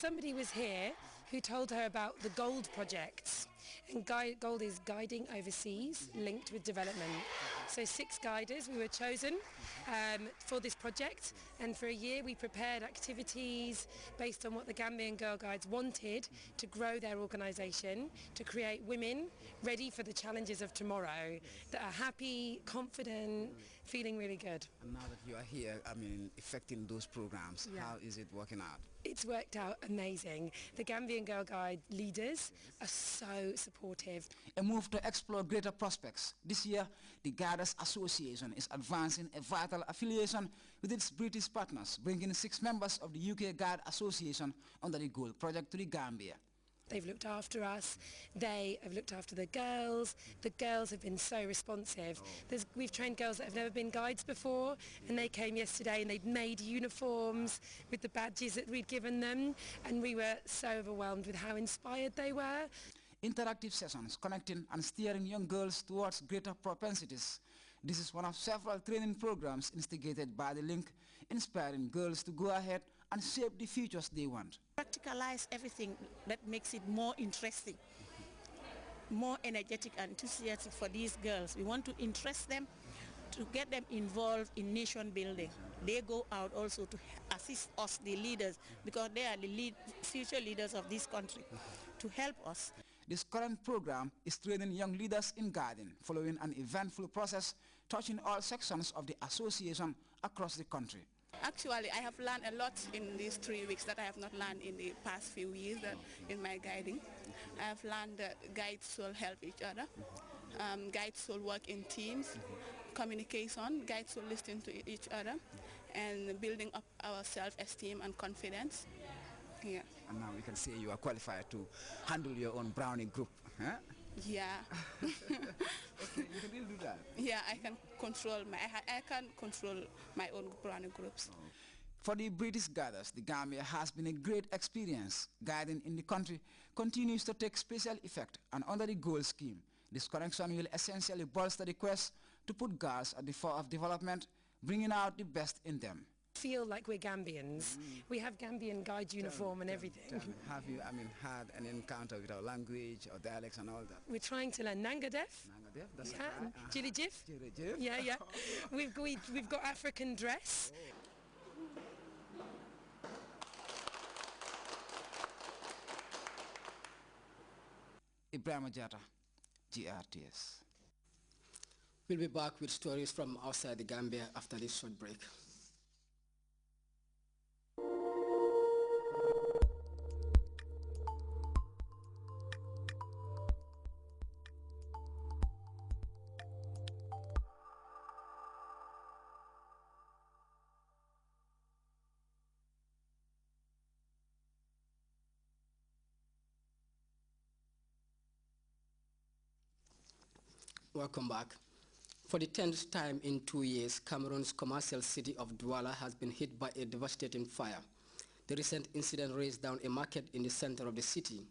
Somebody was here who told her about the GOLD projects, and GOLD is Guiding Overseas Linked with Development. So 6 guiders, we were chosen for this project, and for a year we prepared activities based on what the Gambian Girl Guides wanted to grow their organisation, to create women ready for the challenges of tomorrow, that are happy, confident, feeling really good. And now that you are here, effecting those programs, how is it working out? It's worked out amazing. The Gambian Girl Guide leaders are so supportive. A move to explore greater prospects. This year, the Guiders Association is advancing a vital affiliation with its British partners, bringing 6 members of the UK Guide Association under the GOLD project to the Gambia. They've looked after us, they have looked after the girls have been so responsive. We've trained girls that have never been guides before, and they came yesterday and they'd made uniforms with the badges that we'd given them, and we were so overwhelmed with how inspired they were. Interactive sessions connecting and steering young girls towards greater propensities. This is one of several training programs instigated by the link, inspiring girls to go ahead and shape the futures they want. Practicalize everything that makes it more interesting, more energetic and enthusiastic for these girls. We want to interest them, to get them involved in nation building. They go out also to assist us, the leaders, because they are the future leaders of this country, to help us. This current program is training young leaders in guiding, following an eventful process touching all sections of the association across the country. Actually, I have learned a lot in these 3 weeks that I have not learned in the past few years in my guiding. I have learned that guides will help each other. Guides will work in teams, communication, guides will listen to each other, and building up our self-esteem and confidence. Yeah. And now we can say you are qualified to handle your own brownie group. Huh? Yeah. Okay, you can really do that. Yeah, I can control my own brownie groups. For the British Guiders, the Gambia has been a great experience. Guiding in the country continues to take special effect, and under the GOLD scheme, this connection will essentially bolster the quest to put girls at the fore of development, bringing out the best in them. Feel like we're Gambians. We have Gambian guide uniform and everything. Have you, had an encounter with our language or dialects and all that? We're trying to learn Nangadef. Nangadef, that's yeah. right. Jilly Jif. Jilly Jif. Yeah, yeah. We've got African dress. Ibrahim Jata, Grts. We'll be back with stories from outside the Gambia after this short break. Welcome back. For the 10th time in 2 years, Cameroon's commercial city of Douala has been hit by a devastating fire. The recent incident razed down a market in the center of the city.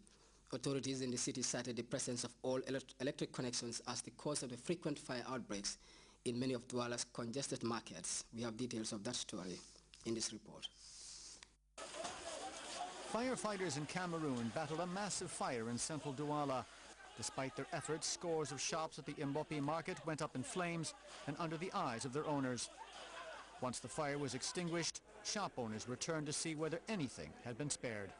Authorities in the city cited the presence of all electric connections as the cause of the frequent fire outbreaks in many of Douala's congested markets. We have details of that story in this report. Firefighters in Cameroon battled a massive fire in central Douala. Despite their efforts, scores of shops at the Mbopi market went up in flames and under the eyes of their owners. Once the fire was extinguished, shop owners returned to see whether anything had been spared.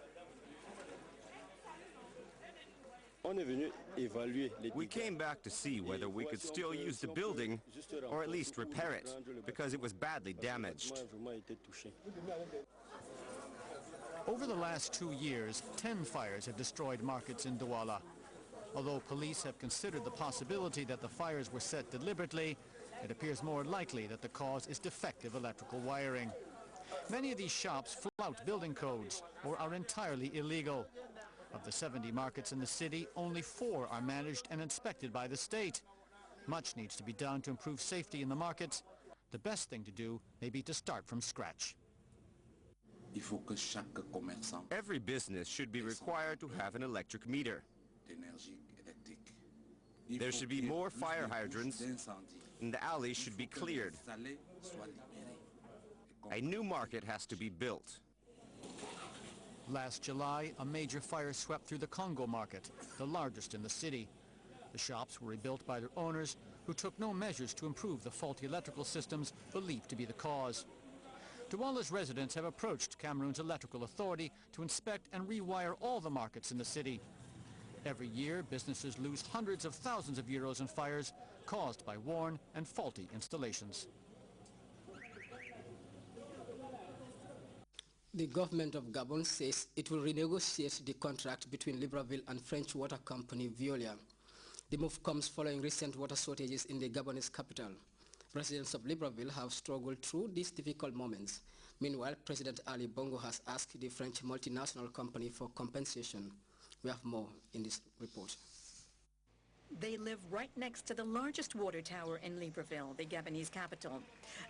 We came back to see whether we could still use the building or at least repair it, because it was badly damaged. Over the last 2 years, 10 fires have destroyed markets in Douala. Although police have considered the possibility that the fires were set deliberately, it appears more likely that the cause is defective electrical wiring. Many of these shops flout building codes or are entirely illegal. Of the 70 markets in the city, only 4 are managed and inspected by the state. Much needs to be done to improve safety in the markets. The best thing to do may be to start from scratch. Every business should be required to have an electric meter. There should be more fire hydrants, and the alleys should be cleared. A new market has to be built. Last July, a major fire swept through the Congo market, the largest in the city. The shops were rebuilt by their owners, who took no measures to improve the faulty electrical systems believed to be the cause. Douala's residents have approached Cameroon's electrical authority to inspect and rewire all the markets in the city. Every year, businesses lose hundreds of thousands of euros in fires caused by worn and faulty installations. The government of Gabon says it will renegotiate the contract between Libreville and French water company Veolia. The move comes following recent water shortages in the Gabonese capital. Residents of Libreville have struggled through these difficult moments. Meanwhile, President Ali Bongo has asked the French multinational company for compensation. We have more in this report. They live right next to the largest water tower in Libreville, the Gabonese capital,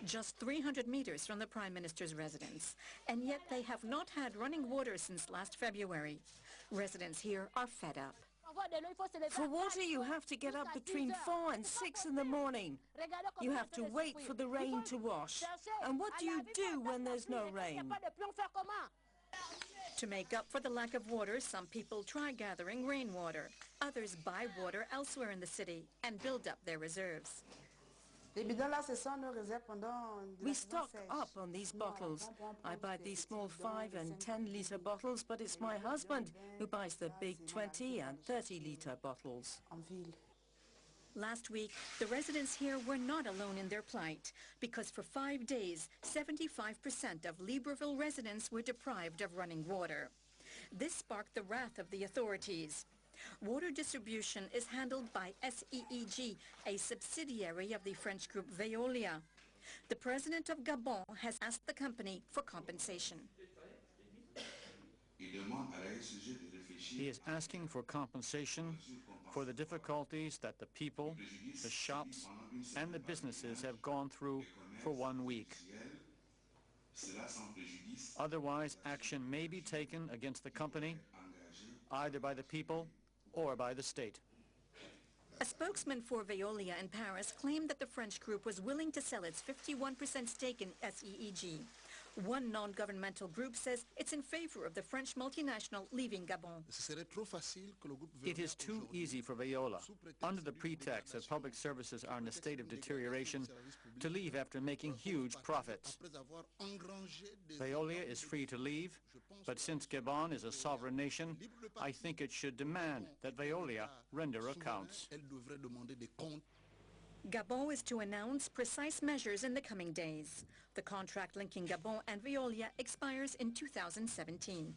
just 300 meters from the Prime Minister's residence. And yet they have not had running water since last February. Residents here are fed up. For water, you have to get up between 4 and 6 in the morning. You have to wait for the rain to wash. And what do you do when there's no rain? To make up for the lack of water, some people try gathering rainwater. Others buy water elsewhere in the city and build up their reserves. We stock up on these bottles. I buy these small 5 and 10-liter bottles, but it's my husband who buys the big 20 and 30-liter bottles. Last week, the residents here were not alone in their plight, because for 5 days, 75% of Libreville residents were deprived of running water. This sparked the wrath of the authorities. Water distribution is handled by SEEG, a subsidiary of the French group Veolia. The president of Gabon has asked the company for compensation. He is asking for compensation for the difficulties that the people, the shops, and the businesses have gone through for 1 week. Otherwise, action may be taken against the company, either by the people or by the state. A spokesman for Veolia in Paris claimed that the French group was willing to sell its 51% stake in SEEG. One non-governmental group says it's in favor of the French multinational leaving Gabon. It is too easy for Veolia, under the pretext that public services are in a state of deterioration, to leave after making huge profits. Veolia is free to leave, but since Gabon is a sovereign nation, I think it should demand that Veolia render accounts. Gabon is to announce precise measures in the coming days. The contract linking Gabon and Veolia expires in 2017.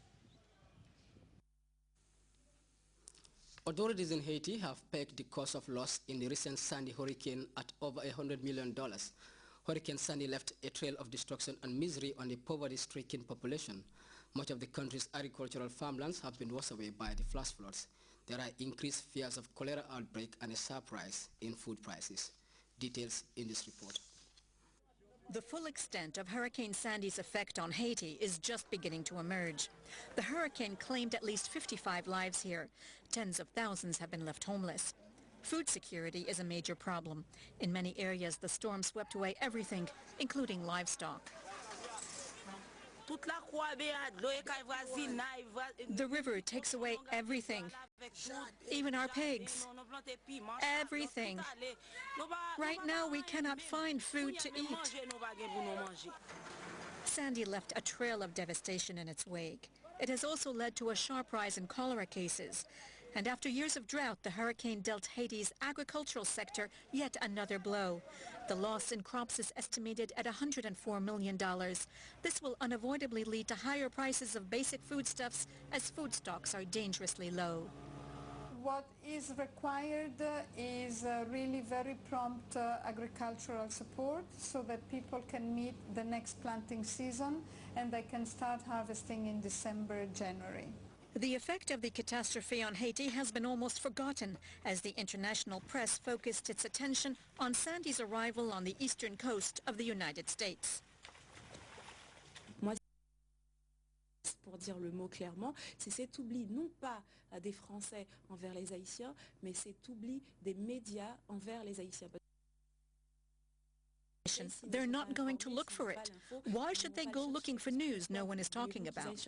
Authorities in Haiti have pegged the cost of loss in the recent Sandy hurricane at over $100 million. Hurricane Sandy left a trail of destruction and misery on the poverty-stricken population. Much of the country's agricultural farmlands have been washed away by the flash floods. There are increased fears of cholera outbreak and a sharp rise in food prices. Details in this report. The full extent of Hurricane Sandy's effect on Haiti is just beginning to emerge. The hurricane claimed at least 55 lives here. Tens of thousands have been left homeless. Food security is a major problem. In many areas, the storm swept away everything, including livestock. The river takes away everything, even our pigs, everything. Right now we cannot find food to eat. Sandy left a trail of devastation in its wake. It has also led to a sharp rise in cholera cases. And after years of drought, the hurricane dealt Haiti's agricultural sector yet another blow. The loss in crops is estimated at $104 million. This will unavoidably lead to higher prices of basic foodstuffs as food stocks are dangerously low. What is required is really very prompt agricultural support so that people can meet the next planting season and they can start harvesting in December, January. The effect of the catastrophe on Haiti has been almost forgotten as the international press focused its attention on Sandy's arrival on the eastern coast of the United States. Pour dire le mot clairement, c'est cet oubli non pas des Français envers les Haïtiens, mais cet oubli des médias envers les Haïtiens. They're not going to look for it. Why should they go looking for news no one is talking about?